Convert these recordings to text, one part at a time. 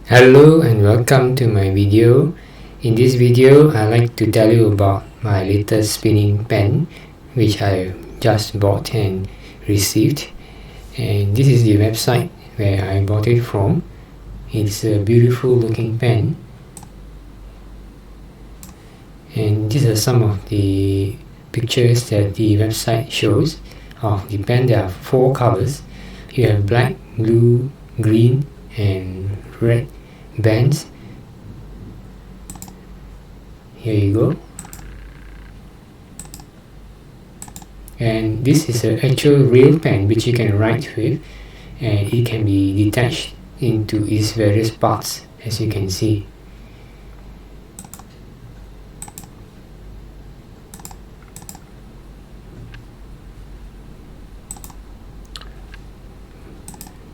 Hello and welcome to my video. In this video, I'd like to tell you about my latest spinning pen, which I just bought and received. And this is the website where I bought it from. It's a beautiful looking pen. And these are some of the pictures that the website shows of the pen. There are 4 colors. You have black, blue, green and red bands. Here you go. And this is an actual real pen which you can write with, and it can be detached into its various parts, as you can see.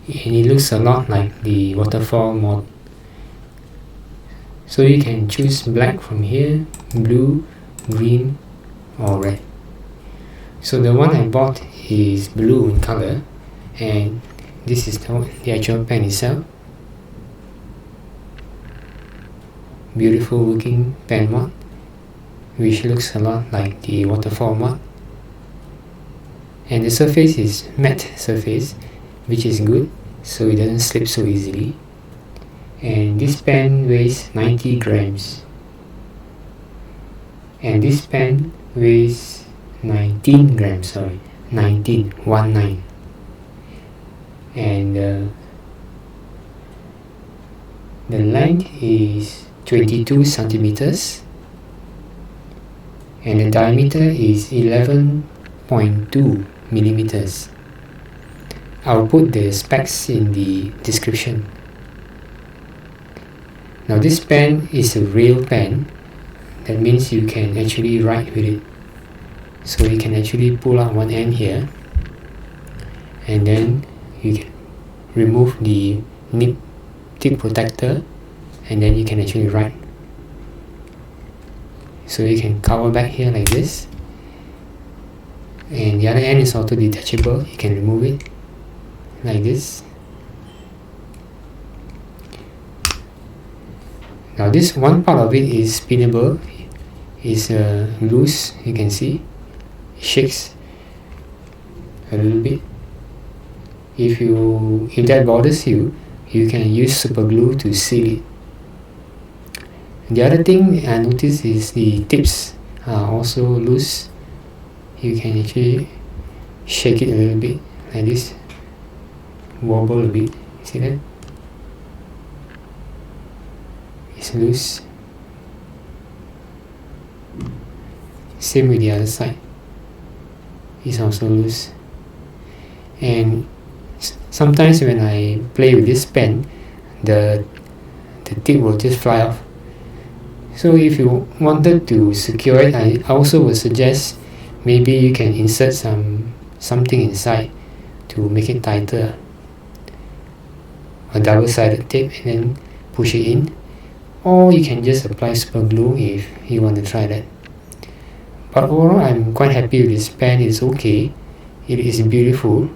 And it looks a lot like the waterfall mod. So you can choose black from here, blue, green or red. So the one I bought is blue in color, and this is the actual pen itself. Beautiful looking pen mod, which looks a lot like the waterfall mod. And the surface is matte surface, which is good, so it doesn't slip so easily. And this pen weighs 90 grams. And this pen weighs 19 grams, 19. And the length is 22 centimeters. And the diameter is 11.2 millimeters. I'll put the specs in the description. Now this pen is a real pen. That means you can actually write with it. So you can actually pull out one end here, and then you can remove the nib tip protector, and then you can actually write. So you can cover back here like this, and the other end is also detachable. You can remove it like this. Now this one part of it is spinnable, is loose, you can see, it shakes a little bit. If that bothers you, you can use super glue to seal it. The other thing I noticed is the tips are also loose. You can actually shake it a little bit like this, wobble a bit, see that? It's loose. Same with the other side, it's also loose. And sometimes when I play with this pen, the tip will just fly off. So if you wanted to secure it, I also would suggest maybe you can insert something inside to make it tighter, a double-sided tape, and then push it in. Or you can just apply super glue if you want to try that. But overall, I'm quite happy with this pen. It's okay. It is beautiful.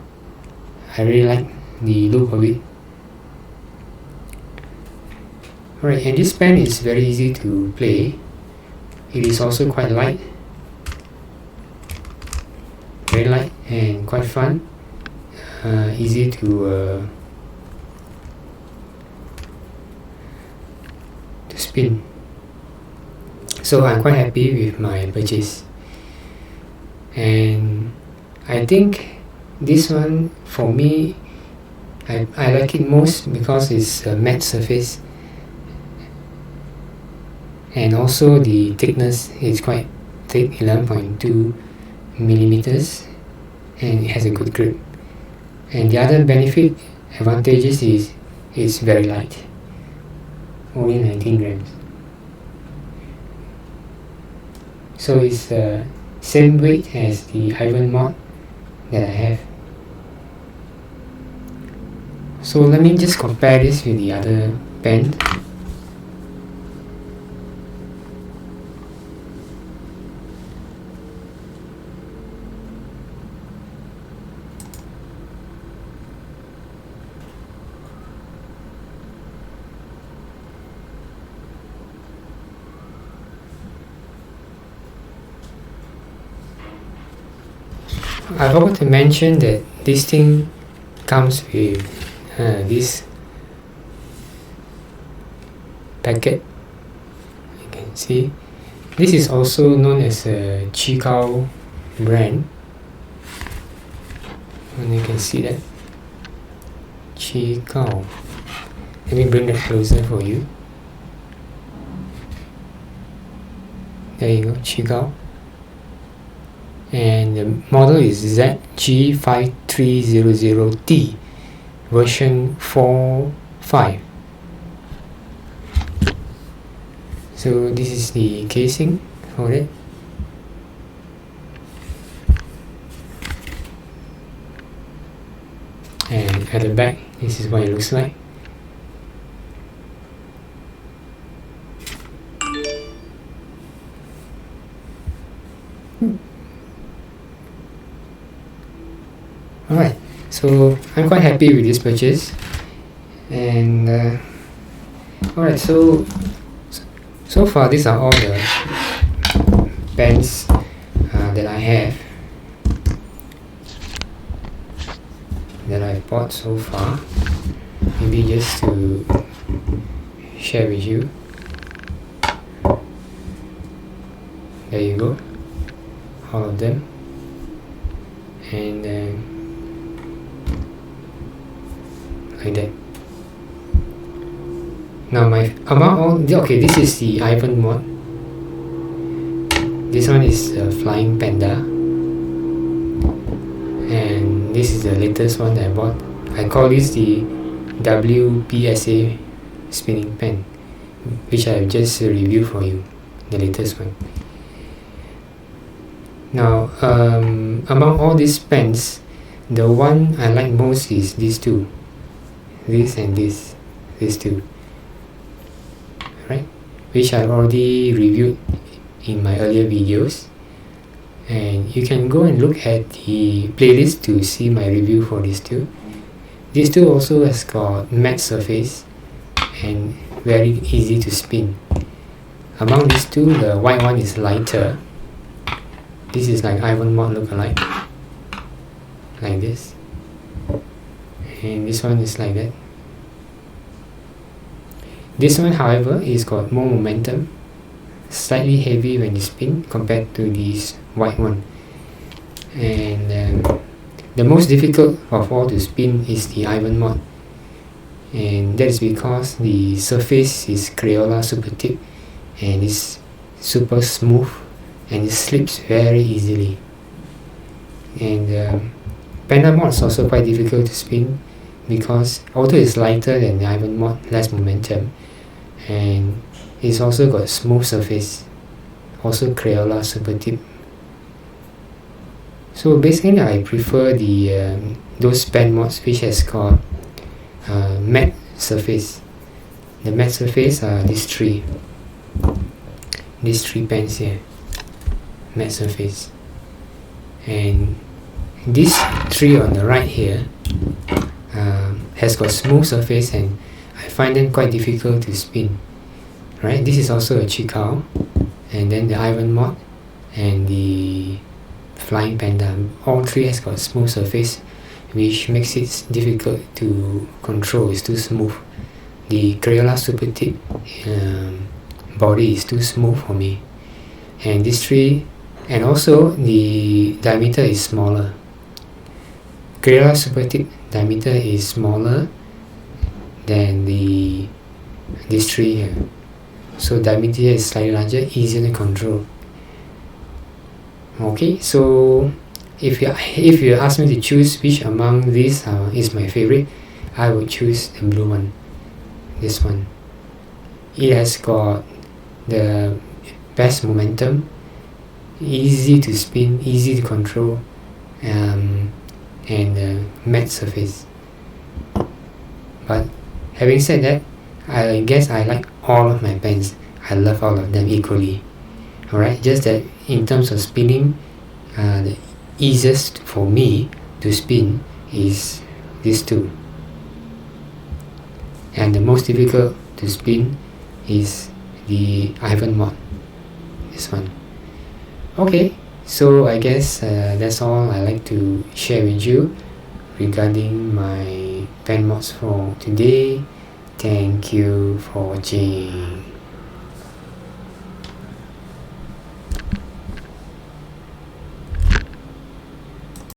I really like the look of it. Alright, and this pen is very easy to play. It is also quite light. Very light and quite fun. Easy to spin. So I'm quite happy with my purchase, and I think this one for me, I like it most because it's a matte surface, and also the thickness is quite thick, 11.2 millimeters, and it has a good grip. And the other advantages is it's very light, only 19 grams. So it's the same weight as the Ivan mod that I have. So let me just compare this with the other pen. I forgot to mention that this thing comes with this packet. You can see this is also known as a Zhigao brand, and you can see that Zhigao. Let me bring that closer for you. There you go, Zhigao. And the model is ZG5300T version 4.5. So this is the casing for it. And at the back, this is what it looks like. Alright, so I'm quite happy with this purchase. And alright, so far these are all the pens that I have, that I bought so far. Maybe just to share with you. There you go, all of them. And like that. Now okay, this is the Ivan Mod. This one is the Flying Panda, and this is the latest one that I bought. I call this the WPSA spinning pen, which I have just reviewed for you, the latest one. Now among all these pens, the one I like most is these two, this and these two, right, which I've already reviewed in my earlier videos, and you can go and look at the playlist to see my review for these two. These two also has got matte surface and very easy to spin. Among these two, the white one is lighter. This is like Ivan Mod look-alike, like this, and this one is like that. This one, however, is got more momentum, slightly heavy when you spin compared to this white one. And the most difficult of all to spin is the Ivan Mod, and that is because the surface is Crayola super tip and it's super smooth and it slips very easily. And Panda Mod is also quite difficult to spin because although it's lighter than the Ivan Mod, less momentum, and it's also got smooth surface, also Crayola super tip. So basically I prefer the those pen mods which has got matte surface. The matte surface are these three pens here, matte surface, and these three on the right here has got smooth surface, and I find them quite difficult to spin. Right, this is also a Zhigao, and then the Ivan Mod and the Flying Panda. All three has got smooth surface, which makes it difficult to control. It's too smooth. The Crayola super tip body is too smooth for me, and these three, and also the diameter is smaller. Crayola super tip diameter is smaller than these three here, so diameter is slightly larger, easier to control. Okay, so if you ask me to choose which among these is my favorite, I would choose the blue one, this one. It has got the best momentum, easy to spin, easy to control, and matte surface. But having said that, I guess I like all of my pens. I love all of them equally. Alright, just that in terms of spinning, the easiest for me to spin is these two, and the most difficult to spin is the Ivan Mod, this one. Okay, So I guess that's all I like to share with you regarding my pen mods for today. Thank you for watching.